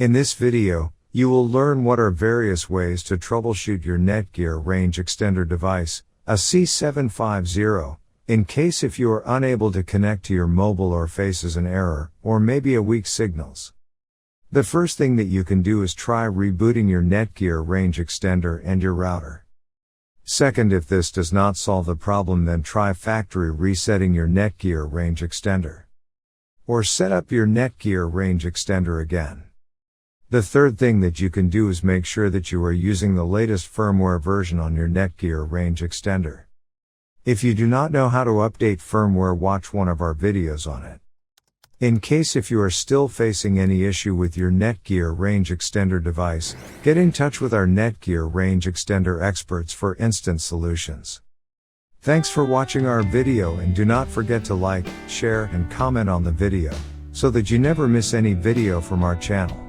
In this video, you will learn what are various ways to troubleshoot your Netgear range extender device, AC750, in case if you are unable to connect to your mobile or faces an error, or maybe a weak signals. The first thing that you can do is try rebooting your Netgear range extender and your router. Second, if this does not solve the problem, then try factory resetting your Netgear range extender. Or set up your Netgear range extender again. The third thing that you can do is make sure that you are using the latest firmware version on your Netgear range extender. If you do not know how to update firmware, watch one of our videos on it. In case if you are still facing any issue with your Netgear range extender device, get in touch with our Netgear range extender experts for instant solutions. Thanks for watching our video, and do not forget to like, share and comment on the video, so that you never miss any video from our channel.